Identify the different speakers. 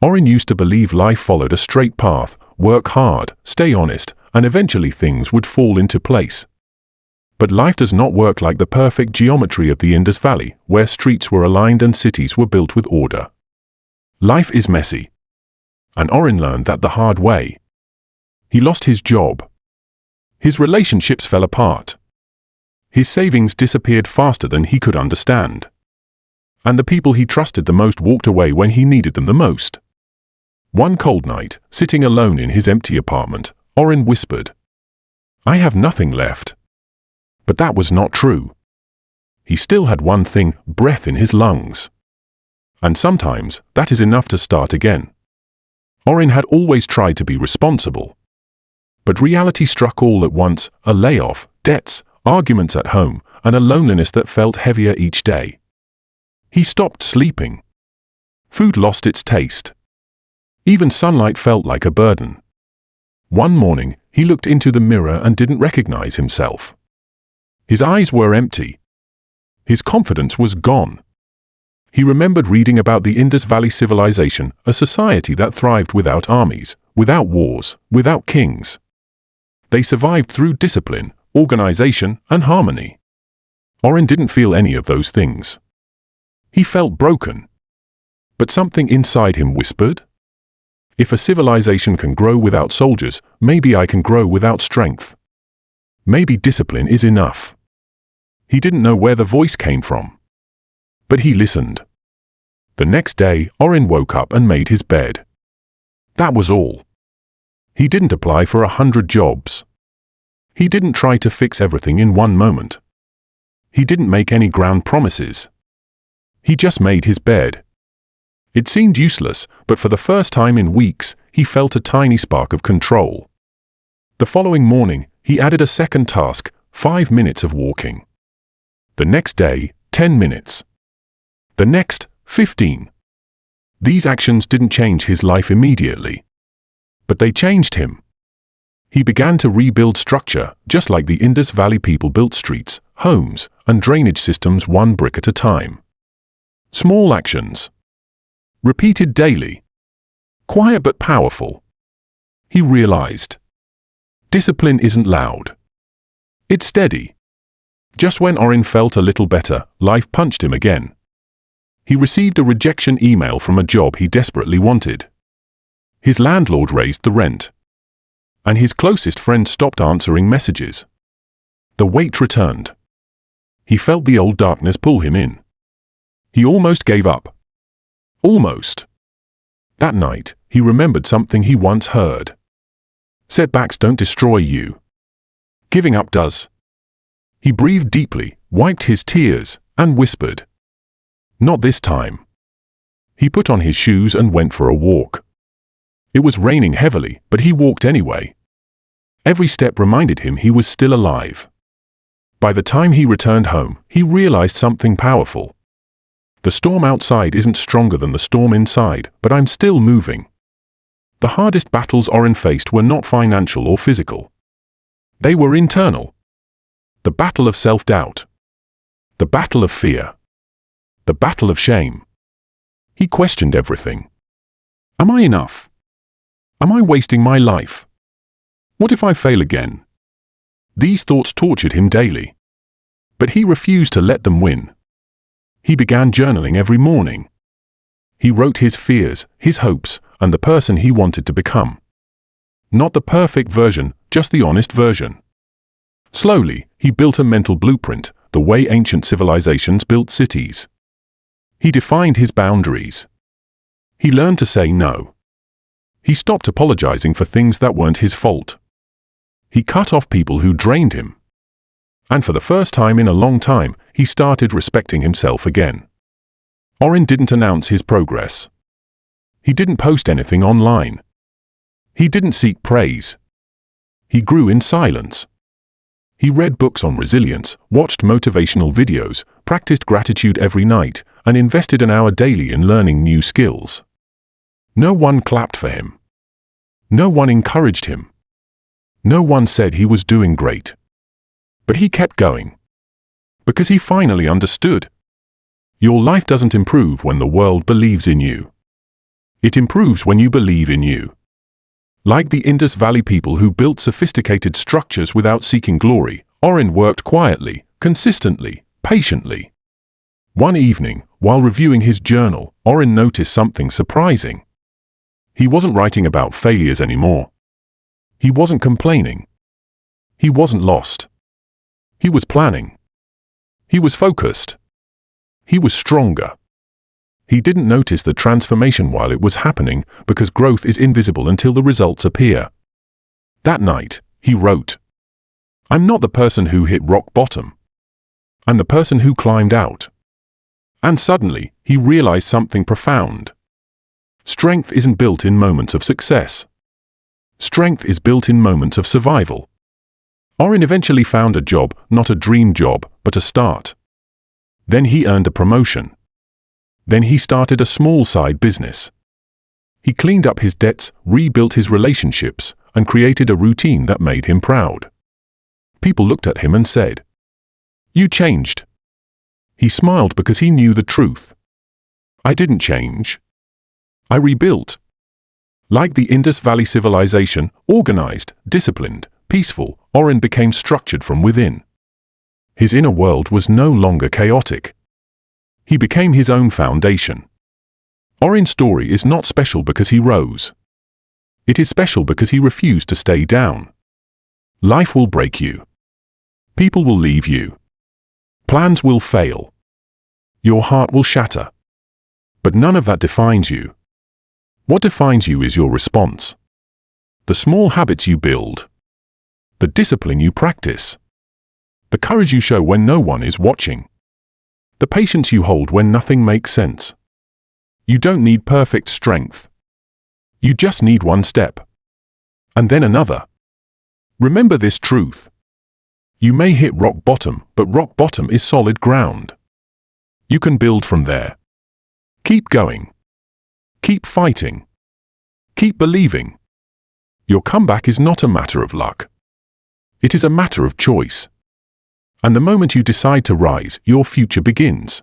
Speaker 1: Orin used to believe life followed a straight path: work hard, stay honest, and eventually things would fall into place. But life does not work like the perfect geometry of the Indus Valley, where streets were aligned and cities were built with order. Life is messy. And Orin learned that the hard way. He lost his job. His relationships fell apart. His savings disappeared faster than he could understand. And the people he trusted the most walked away when he needed them the most. One cold night, sitting alone in his empty apartment, Orin whispered, "I have nothing left." But that was not true. He still had one thing: breath in his lungs. And sometimes that is enough to start again. Orin had always tried to be responsible. But reality struck all at once: a layoff, debts, arguments at home, and a loneliness that felt heavier each day. He stopped sleeping. Food lost its taste. Even sunlight felt like a burden. One morning, he looked into the mirror and didn't recognize himself. His eyes were empty. His confidence was gone. He remembered reading about the Indus Valley Civilization, a society that thrived without armies, without wars, without kings. They survived through discipline, organization, and harmony. Orin didn't feel any of those things. He felt broken. But something inside him whispered, "If a civilization can grow without soldiers, maybe I can grow without strength. Maybe discipline is enough." He didn't know where the voice came from. But he listened. The next day, Orin woke up and made his bed. That was all. He didn't apply for 100 jobs. He didn't try to fix everything in one moment. He didn't make any grand promises. He just made his bed. It seemed useless, but for the first time in weeks, he felt a tiny spark of control. The following morning, he added a second task: 5 minutes of walking. The next day, 10 minutes. The next, 15. These actions didn't change his life immediately. But they changed him. He began to rebuild structure, just like the Indus Valley people built streets, homes, and drainage systems one brick at a time. Small actions. Repeated daily. Quiet but powerful. He realized. Discipline isn't loud. It's steady. Just when Orin felt a little better, life punched him again. He received a rejection email from a job he desperately wanted. His landlord raised the rent. And his closest friend stopped answering messages. The weight returned. He felt the old darkness pull him in. He almost gave up. Almost. That night, he remembered something he once heard. Setbacks don't destroy you. Giving up does. He breathed deeply, wiped his tears, and whispered, "Not this time." He put on his shoes and went for a walk. It was raining heavily, but he walked anyway. Every step reminded him he was still alive. By the time he returned home, he realized something powerful. The storm outside isn't stronger than the storm inside, but I'm still moving. The hardest battles Orin faced were not financial or physical. They were internal. The battle of self-doubt. The battle of fear. The battle of shame. He questioned everything. Am I enough? Am I wasting my life? What if I fail again? These thoughts tortured him daily. But he refused to let them win. He began journaling every morning. He wrote his fears, his hopes, and the person he wanted to become. Not the perfect version, just the honest version. Slowly, he built a mental blueprint, the way ancient civilizations built cities. He defined his boundaries. He learned to say no. He stopped apologizing for things that weren't his fault. He cut off people who drained him. And for the first time in a long time, he started respecting himself again. Orin didn't announce his progress. He didn't post anything online. He didn't seek praise. He grew in silence. He read books on resilience, watched motivational videos, practiced gratitude every night, and invested an hour daily in learning new skills. No one clapped for him. No one encouraged him. No one said he was doing great. But he kept going. Because he finally understood. Your life doesn't improve when the world believes in you. It improves when you believe in you. Like the Indus Valley people who built sophisticated structures without seeking glory, Oren worked quietly, consistently, patiently. One evening, while reviewing his journal, Oren noticed something surprising. He wasn't writing about failures anymore. He wasn't complaining. He wasn't lost. He was planning. He was focused. He was stronger. He didn't notice the transformation while it was happening because growth is invisible until the results appear. That night, he wrote, "I'm not the person who hit rock bottom. I'm the person who climbed out." And suddenly, he realized something profound. Strength isn't built in moments of success. Strength is built in moments of survival. Oren eventually found a job, not a dream job, but a start. Then he earned a promotion. Then he started a small side business. He cleaned up his debts, rebuilt his relationships, and created a routine that made him proud. People looked at him and said, "You changed." He smiled because he knew the truth. "I didn't change. I rebuilt." Like the Indus Valley Civilization, organized, disciplined, peaceful, Oren became structured from within. His inner world was no longer chaotic. He became his own foundation. Oren's story is not special because he rose. It is special because he refused to stay down. Life will break you. People will leave you. Plans will fail. Your heart will shatter. But none of that defines you. What defines you is your response. The small habits you build. The discipline you practice. The courage you show when no one is watching. The patience you hold when nothing makes sense. You don't need perfect strength. You just need one step. And then another. Remember this truth. You may hit rock bottom, but rock bottom is solid ground. You can build from there. Keep going. Keep fighting. Keep believing. Your comeback is not a matter of luck. It is a matter of choice. And the moment you decide to rise, your future begins.